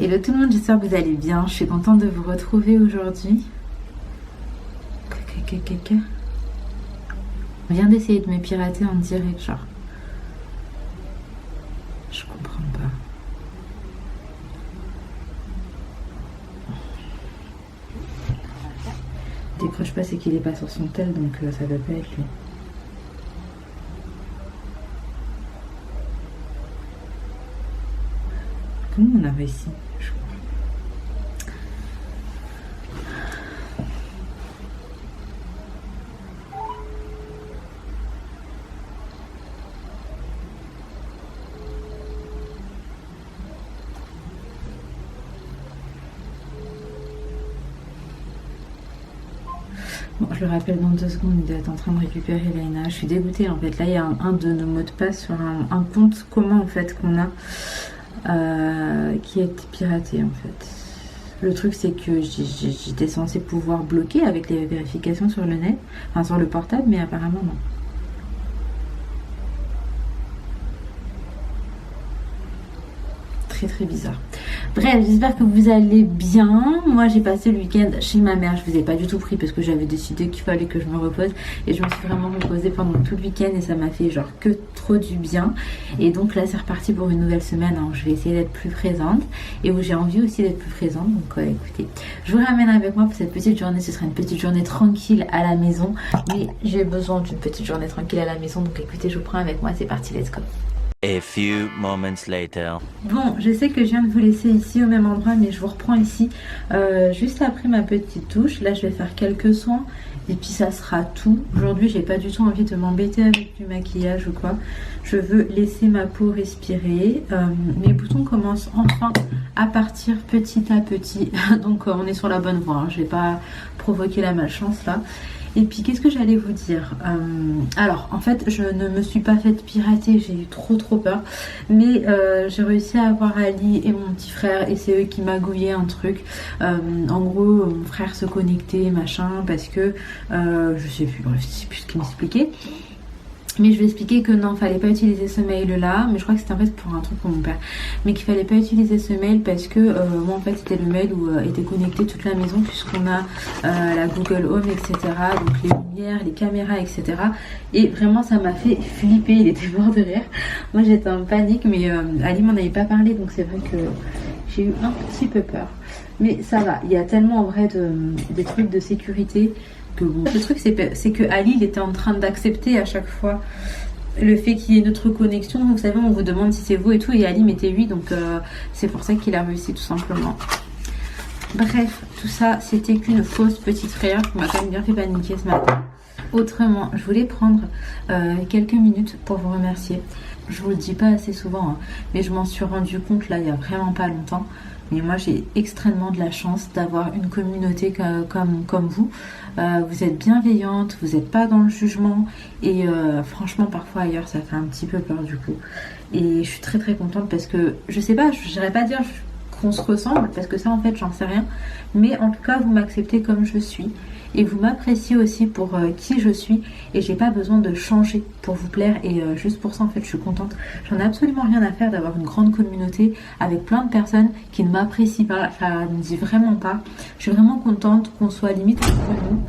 Hello tout le monde, j'espère que vous allez bien. Je suis contente de vous retrouver aujourd'hui. On vient d'essayer de me pirater en direct, genre. Je comprends pas. Décroche pas, c'est qu'il est pas sur son tel, donc ça va pas être lui. Comment on a réussi? Bon, je le rappelle dans 2 secondes, il doit être en train de récupérer Laina. Je suis dégoûtée en fait. Là, il y a un de nos mots de passe sur un compte commun en fait qu'on a qui a été piraté en fait. Le truc c'est que j'étais censée pouvoir bloquer avec les vérifications sur le net, enfin sur le portable, mais apparemment non. Très bizarre. Bref, j'espère que vous allez bien. Moi j'ai passé le week-end chez ma mère. Je vous ai pas du tout pris parce que j'avais décidé qu'il fallait que je me repose, et je me suis vraiment reposée pendant tout le week-end et ça m'a fait genre que trop du bien. Et donc là c'est reparti pour une nouvelle semaine. Alors, je vais essayer d'être plus présente et où j'ai envie aussi d'être plus présente. Donc écoutez, je vous ramène avec moi pour cette petite journée. Ce sera une petite journée tranquille à la maison, mais j'ai besoin d'une petite journée tranquille à la maison. Donc écoutez, je vous prends avec moi. C'est parti, let's go. A few moments later. Bon, je sais que je viens de vous laisser ici au même endroit, mais je vous reprends ici juste après ma petite touche. Là, je vais faire quelques soins et puis ça sera tout. Aujourd'hui, j'ai pas du tout envie de m'embêter avec du maquillage ou quoi. Je veux laisser ma peau respirer. Mes boutons commencent enfin à partir petit à petit. Donc, on est sur la bonne voie. Hein. Je vais pas provoquer la malchance là. Et puis qu'est-ce que j'allais vous dire, alors en fait je ne me suis pas faite pirater, j'ai eu trop peur, mais j'ai réussi à avoir Ali et mon petit frère et c'est eux qui magouillaient un truc. En gros mon frère se connectait machin parce que je sais plus, bref, je sais plus ce qu'il m'expliquait. Mais je vais expliquer que non, fallait pas utiliser ce mail là, mais je crois que c'était en fait pour un truc pour mon père, mais qu'il fallait pas utiliser ce mail parce que moi en fait c'était le mail où était connectée toute la maison, puisqu'on a la Google Home, etc. donc les lumières, les caméras, etc. et vraiment ça m'a fait flipper, il était mort de rire. Moi j'étais en panique, mais Ali m'en avait pas parlé, donc c'est vrai que j'ai eu un petit peu peur, mais ça va, il y a tellement en vrai des trucs de sécurité. Que bon. Le truc c'est que Ali il était en train d'accepter à chaque fois le fait qu'il y ait notre connexion. Vous savez, on vous demande si c'est vous et tout, et Ali mettait oui, donc c'est pour ça qu'il a réussi tout simplement. Bref, tout ça c'était qu'une fausse petite frayeur qui m'a quand même bien fait paniquer ce matin. Autrement, je voulais prendre quelques minutes pour vous remercier. Je vous le dis pas assez souvent, hein, mais je m'en suis rendu compte là il y a vraiment pas longtemps. Mais moi j'ai extrêmement de la chance d'avoir une communauté comme vous. Vous êtes bienveillante, vous n'êtes pas dans le jugement, et franchement parfois ailleurs ça fait un petit peu peur du coup. Et je suis très contente parce que je sais pas, je n'irais pas dire qu'on se ressemble parce que ça en fait j'en sais rien, mais en tout cas vous m'acceptez comme je suis. Et vous m'appréciez aussi pour qui je suis, et j'ai pas besoin de changer pour vous plaire, et juste pour ça en fait je suis contente. J'en ai absolument rien à faire d'avoir une grande communauté avec plein de personnes qui ne m'apprécient pas, ça ne me dit vraiment pas. Je suis vraiment contente qu'on soit limite entre nous.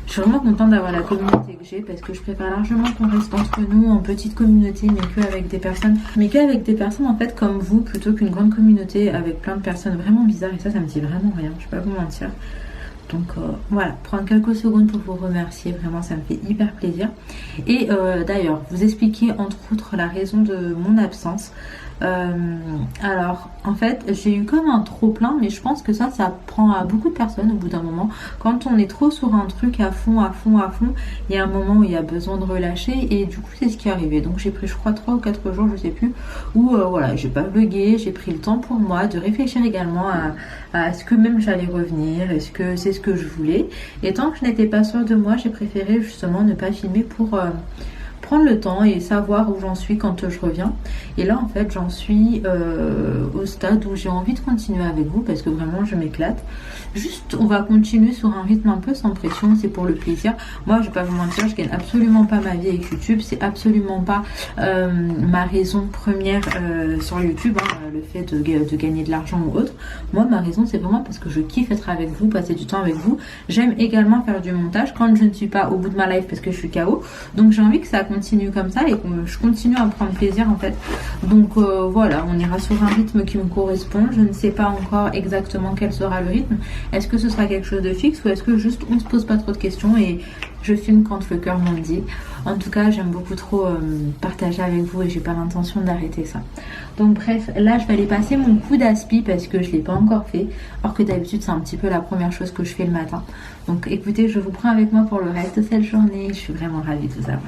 Je suis vraiment contente d'avoir la communauté que j'ai, parce que je préfère largement qu'on reste entre nous en petite communauté, mais qu'avec des personnes en fait comme vous, plutôt qu'une grande communauté avec plein de personnes vraiment bizarres, et ça me dit vraiment rien, je vais pas vous mentir. Donc voilà, prendre quelques secondes pour vous remercier, vraiment ça me fait hyper plaisir. Et d'ailleurs, vous expliquer entre autres la raison de mon absence. Alors en fait j'ai eu comme un trop plein, mais je pense que ça prend à beaucoup de personnes au bout d'un moment. Quand on est trop sur un truc à fond, il y a un moment où il y a besoin de relâcher, et du coup c'est ce qui est arrivé. Donc j'ai pris je crois 3 ou 4 jours, je sais plus, où voilà, j'ai pas vlogué, j'ai pris le temps pour moi de réfléchir également à ce que même j'allais revenir, est-ce que c'est ce que je voulais, et tant que je n'étais pas sûre de moi, j'ai préféré justement ne pas filmer pour prendre le temps et savoir où j'en suis quand je reviens. Et là en fait j'en suis au stade où j'ai envie de continuer avec vous parce que vraiment je m'éclate. Juste on va continuer sur un rythme un peu sans pression, c'est pour le plaisir. Moi je vais pas vous mentir, je gagne absolument pas ma vie avec YouTube, c'est absolument pas ma raison première sur YouTube, hein, le fait de gagner de l'argent ou autre. Moi ma raison c'est vraiment parce que je kiffe être avec vous, passer du temps avec vous. J'aime également faire du montage quand je ne suis pas au bout de ma life parce que je suis KO. Donc j'ai envie que ça continue comme ça et que je continue à prendre plaisir en fait. Donc voilà, on ira sur un rythme qui me correspond. Je ne sais pas encore exactement quel sera le rythme. Est-ce que ce sera quelque chose de fixe ou est-ce que juste on se pose pas trop de questions et je filme quand le cœur m'en dit. En tout cas j'aime beaucoup trop partager avec vous et j'ai pas l'intention d'arrêter ça. Donc bref, là je vais aller passer mon coup d'aspi parce que je l'ai pas encore fait, alors que d'habitude c'est un petit peu la première chose que je fais le matin. Donc écoutez, je vous prends avec moi pour le reste de cette journée. Je suis vraiment ravie de vous avoir.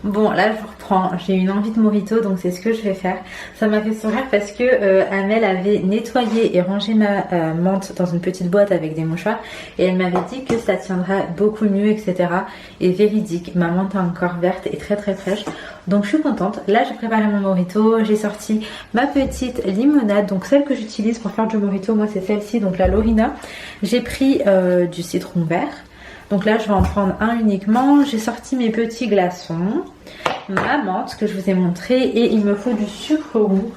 Bon, là je reprends, j'ai une envie de mojito donc c'est ce que je vais faire. Ça m'a fait sourire parce que Amel avait nettoyé et rangé ma menthe dans une petite boîte avec des mouchoirs et elle m'avait dit que ça tiendra beaucoup mieux, etc. Et véridique, ma menthe est encore verte et très très fraîche. Donc je suis contente. Là j'ai préparé mon mojito, j'ai sorti ma petite limonade, donc celle que j'utilise pour faire du mojito, moi c'est celle-ci, donc la Lorina. J'ai pris du citron vert. Donc là je vais en prendre un uniquement. J'ai sorti mes petits glaçons, ma menthe que je vous ai montré et il me faut du sucre roux.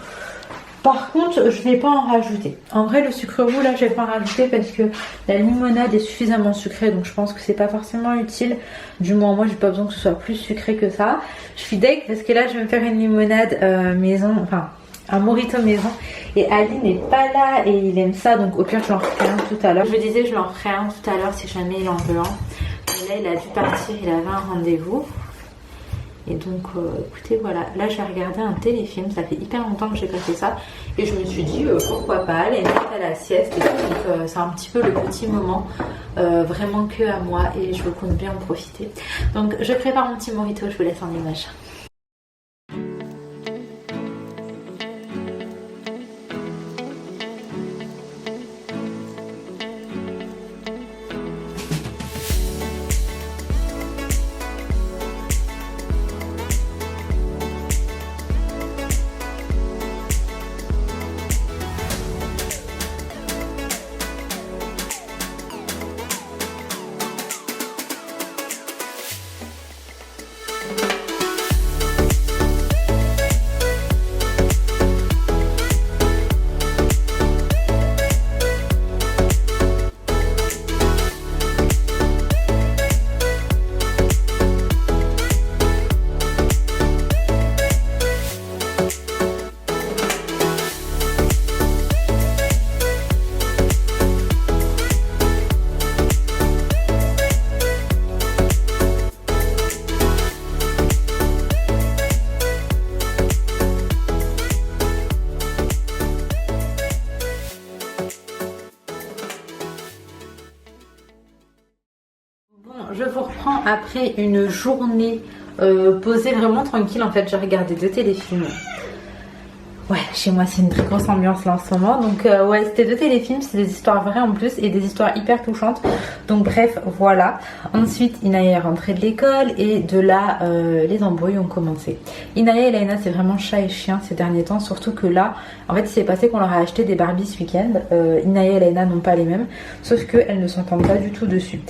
Par contre je vais pas en rajouter. En vrai le sucre roux là je vais pas en rajouter parce que la limonade est suffisamment sucrée, donc je pense que c'est pas forcément utile. Du moins moi j'ai pas besoin que ce soit plus sucré que ça. Je suis deg parce que là je vais me faire une limonade maison, enfin un mojito maison et Ali n'est pas là et il aime ça, donc au pire je l'en ferai un tout à l'heure. Je me disais je l'en ferai un tout à l'heure si jamais il en veut un. Mais là il a dû partir, il avait un rendez-vous. Et donc écoutez voilà, là j'ai regardé un téléfilm, ça fait hyper longtemps que j'ai pas fait ça. Et je me suis dit pourquoi pas aller mettre à la sieste et tout. Donc c'est un petit peu le petit moment vraiment que à moi et je compte bien en profiter. Donc je prépare mon petit mojito, je vous laisse en image. Je vous reprends après une journée posée vraiment tranquille. En fait j'ai regardé 2 téléfilms. Ouais, chez moi c'est une très grosse ambiance là en ce moment. Donc ouais, c'était 2 téléfilms, c'est des histoires vraies en plus et des histoires hyper touchantes. Donc bref, voilà. Ensuite Inaya est rentrée de l'école et de là les embrouilles ont commencé. Inaya et Laina c'est vraiment chat et chien ces derniers temps. Surtout que là, en fait il s'est passé qu'on leur a acheté des Barbies ce week-end. Inaya et Laina n'ont pas les mêmes, sauf qu'elles ne s'entendent pas du tout dessus.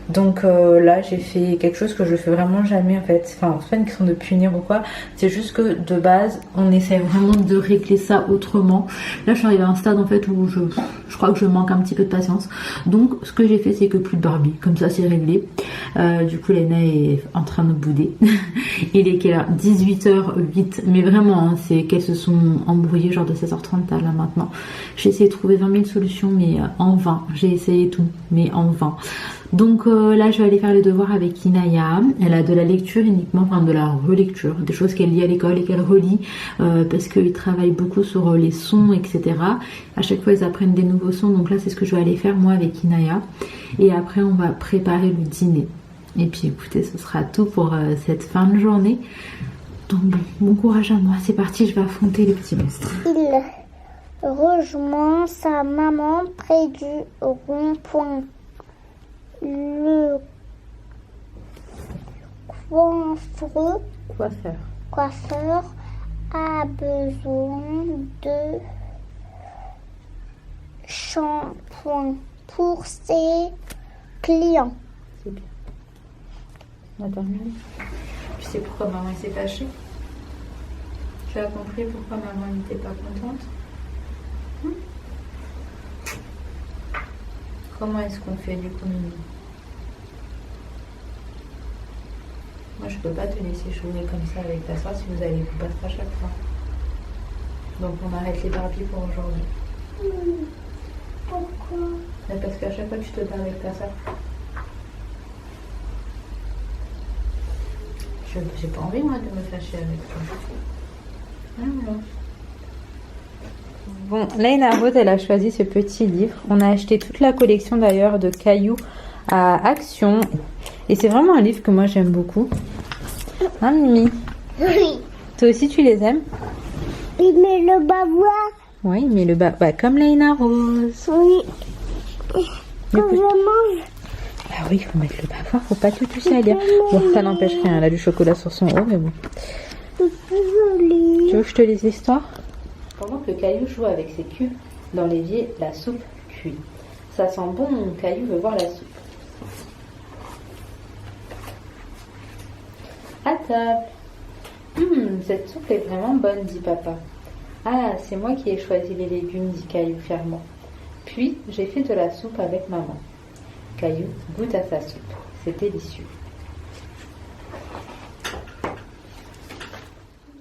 Donc là j'ai fait quelque chose que je fais vraiment jamais en fait. Enfin c'est pas une question de punir ou quoi, c'est juste que de base on essaie vraiment de régler ça autrement. Là je suis arrivée à un stade en fait où je crois que je manque un petit peu de patience. Donc ce que j'ai fait c'est que plus de Barbie, comme ça c'est réglé. Du coup Lena est en train de bouder. Il est quelle heure? 18h08. Mais vraiment hein, c'est qu'elles se sont embrouillées genre de 16h30 à là maintenant. J'ai essayé de trouver 20 000 solutions mais en vain. J'ai essayé tout mais en vain. Donc là je vais aller faire les devoirs avec Inaya. Elle a de la lecture uniquement, enfin de la relecture, des choses qu'elle lit à l'école et qu'elle relit parce qu'ils travaillent beaucoup sur les sons, etc. À chaque fois ils apprennent des nouveaux sons, donc là c'est ce que je vais aller faire moi avec Inaya. Et après on va préparer le dîner. Et puis écoutez, ce sera tout pour cette fin de journée. Donc bon courage à moi, c'est parti, je vais affronter les petits monstres. Il rejoint sa maman près du rond-point. Le coiffeur a besoin de shampoing pour ses clients. C'est bien. On a terminé. Tu sais pourquoi maman s'est fâchée? Tu as compris pourquoi maman n'était pas contente? Comment est-ce qu'on fait du coup, Mimi? Moi, je peux pas te laisser chouiner comme ça avec ta soeur si vous allez vous battre à chaque fois. Donc, on arrête les Barbies pour aujourd'hui. Pourquoi? Parce qu'à chaque fois que tu te bats avec ta soeur, j'ai pas envie, moi, de me fâcher avec toi. Bon, Laina Rose, elle a choisi ce petit livre. On a acheté toute la collection d'ailleurs de cailloux à Action. Et c'est vraiment un livre que moi j'aime beaucoup. Hein, Mimi? Oui. Toi aussi tu les aimes? Il met le bavois. Oui, mais le bas, comme Laina Rose. Oui. Quand je mange. Ah oui, il faut mettre le bavard, faut pas tout toucher à lire. Bon, ça n'empêche rien, elle a du chocolat sur son haut, mais bon. C'est joli. Tu veux que je te lise l'histoire? Pendant que Caillou joue avec ses cubes, dans l'évier, la soupe cuit. Ça sent bon, Caillou veut voir la soupe. À table. Cette soupe est vraiment bonne, dit papa. Ah, c'est moi qui ai choisi les légumes, dit Caillou fièrement. Puis, j'ai fait de la soupe avec maman. Caillou goûte à sa soupe. C'est délicieux.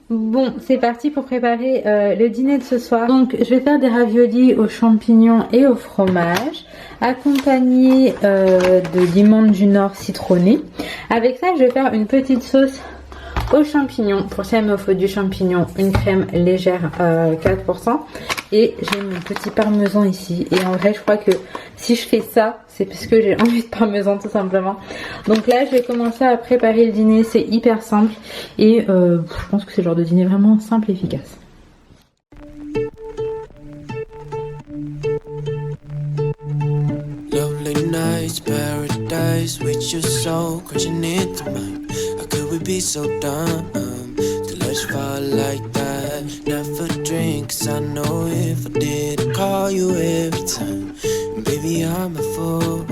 Bon, c'est parti pour préparer le dîner de ce soir. Donc, je vais faire des raviolis aux champignons et au fromage, accompagnés de limon du Nord citronné. Avec ça, je vais faire une petite sauce aux champignons. Pour ça, il me faut du champignon, une crème légère 4%. Et j'ai mon petit parmesan ici. Et en vrai, je crois que si je fais ça, c'est parce que j'ai envie de parmesan tout simplement. Donc là, je vais commencer à préparer le dîner. C'est hyper simple. Et je pense que c'est le genre de dîner vraiment simple et efficace. Lovely nights, paradise with your soul crashing into mine. How could we be so dumb to let you fall like that? Never drink, 'cause I know if I did, I'd call you every time. And baby, I'm a fool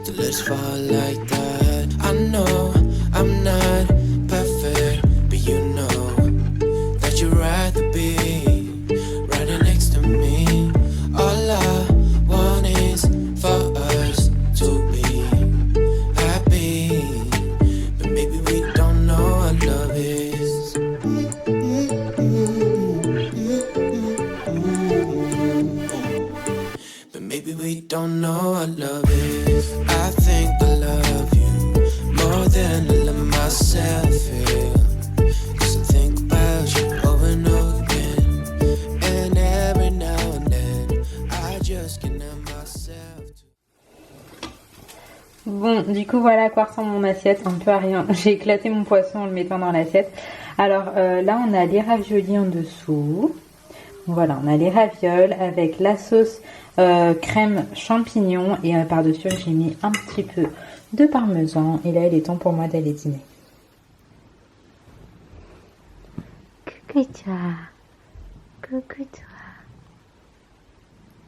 to let you fall like that. I know I'm not perfect, but you know that you'd rather be right next to me. All I want is for us to be happy, but maybe we don't know what love is. But maybe we don't know what love is. I think I love you more than I love myself, yeah. 'Cause I think about you over and over again, and every now and then I just can't help myself. Bon, du coup, voilà à quoi ressemble mon assiette. Un peu à rien. J'ai éclaté mon poisson en le mettant dans l'assiette. Alors là, on a les raviolis en dessous. Voilà, on a les ravioles avec la sauce crème champignon. Et par-dessus, j'ai mis un petit peu de parmesan. Et là, il est temps pour moi d'aller dîner. Coucou toi. Coucou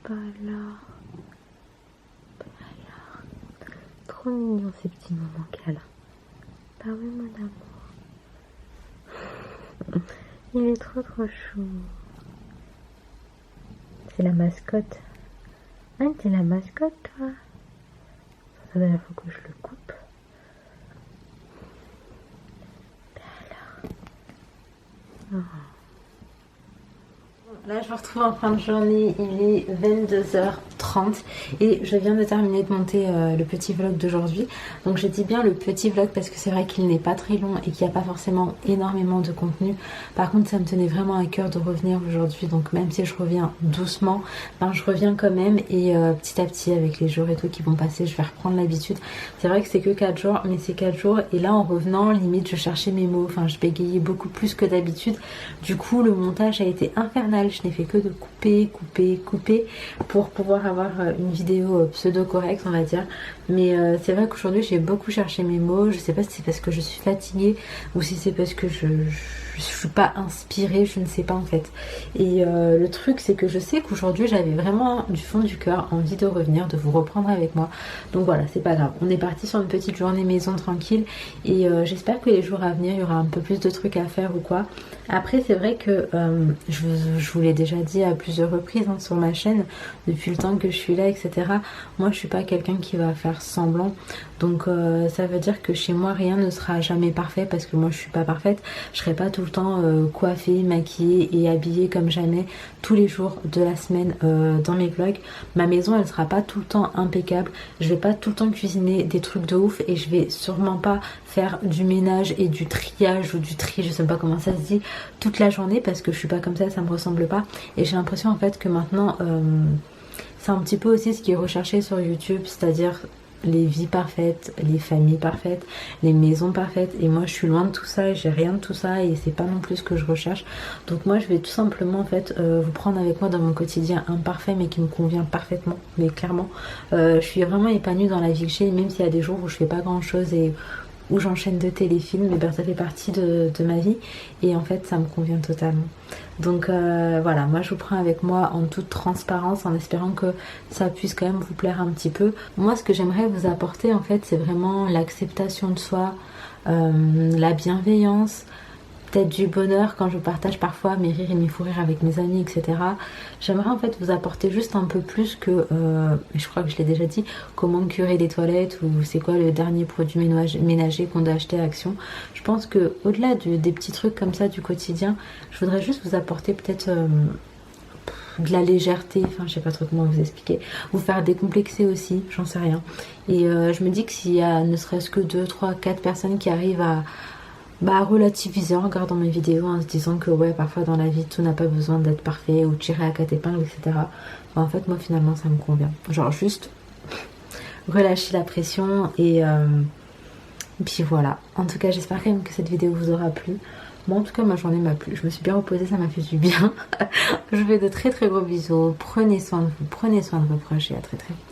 toi. Alors. Trop mignon ces petits moments câlins. Bah oui mon amour. Il est trop chou. C'est la mascotte. Hein, t'es la mascotte toi. Ça va, il faut que je le coupe. Alors. Oh. Là, je vous retrouve en fin de journée, il est 22h30 et je viens de terminer de monter le petit vlog d'aujourd'hui. Donc je dis bien le petit vlog parce que c'est vrai qu'il n'est pas très long et qu'il n'y a pas forcément énormément de contenu. Par contre, ça me tenait vraiment à cœur de revenir aujourd'hui. Donc même si je reviens doucement, ben, je reviens quand même et petit à petit avec les jours et tout qui vont passer, je vais reprendre l'habitude. C'est vrai que c'est que 4 jours, mais c'est 4 jours et là en revenant, limite je cherchais mes mots. Enfin, je bégayais beaucoup plus que d'habitude. Du coup, le montage a été infernal. Je n'ai fait que de couper pour pouvoir avoir avoir une vidéo pseudo correcte, on va dire. Mais c'est vrai qu'aujourd'hui j'ai beaucoup cherché mes mots. Je sais pas si c'est parce que je suis fatiguée ou si c'est parce que je suis pas inspirée, je ne sais pas en fait. Et le truc c'est que je sais qu'aujourd'hui j'avais vraiment du fond du cœur envie de revenir, de vous reprendre avec moi. Donc voilà, c'est pas grave. On est parti sur une petite journée maison tranquille et j'espère que les jours à venir il y aura un peu plus de trucs à faire ou quoi. Après c'est vrai que je vous l'ai déjà dit à plusieurs reprises hein, sur ma chaîne depuis le temps que je suis là, etc. Moi je suis pas quelqu'un qui va faire semblant. Donc ça veut dire que chez moi rien ne sera jamais parfait parce que moi je suis pas parfaite. Je serai pas tout le temps coiffée, maquillée et habillée comme jamais tous les jours de la semaine dans mes vlogs. Ma maison elle sera pas tout le temps impeccable. Je vais pas tout le temps cuisiner des trucs de ouf et je vais sûrement pas faire du ménage et du triage ou du tri, je sais pas comment ça se dit, toute la journée parce que je suis pas comme ça me ressemble pas. Et j'ai l'impression en fait que maintenant c'est un petit peu aussi ce qui est recherché sur YouTube, c'est-à-dire les vies parfaites, les familles parfaites, les maisons parfaites. Et moi je suis loin de tout ça et j'ai rien de tout ça et c'est pas non plus ce que je recherche. Donc moi je vais tout simplement en fait vous prendre avec moi dans mon quotidien imparfait mais qui me convient parfaitement. Mais clairement je suis vraiment épanouie dans la vie que j'ai, même s'il y a des jours où je fais pas grand chose et où j'enchaîne de téléfilms, mais ben, ça fait partie de ma vie et en fait ça me convient totalement. Donc voilà, moi je vous prends avec moi en toute transparence en espérant que ça puisse quand même vous plaire un petit peu. Moi ce que j'aimerais vous apporter en fait c'est vraiment l'acceptation de soi, la bienveillance, peut-être du bonheur quand je partage parfois mes rires et mes fous rires avec mes amis, etc. J'aimerais en fait vous apporter juste un peu plus que, je crois que je l'ai déjà dit, comment curer les toilettes ou c'est quoi le dernier produit ménager qu'on doit acheter à Action. Je pense que au-delà des petits trucs comme ça du quotidien, je voudrais juste vous apporter peut-être de la légèreté, enfin je sais pas trop comment vous expliquer, vous faire décomplexer aussi, j'en sais rien. Et je me dis que s'il y a ne serait-ce que 2, 3, 4 personnes qui arrivent à relativiser en regardant mes vidéos en se disant que ouais parfois dans la vie tout n'a pas besoin d'être parfait ou tiré à 4 épingles, etc. En fait moi finalement ça me convient, genre juste relâcher la pression et puis voilà. En tout cas j'espère quand même que cette vidéo vous aura plu. Moi en tout cas ma journée m'a plu, je me suis bien reposée, ça m'a fait du bien. Je vous fais de très très gros bisous, prenez soin de vous, prenez soin de vos proches et à très très vite.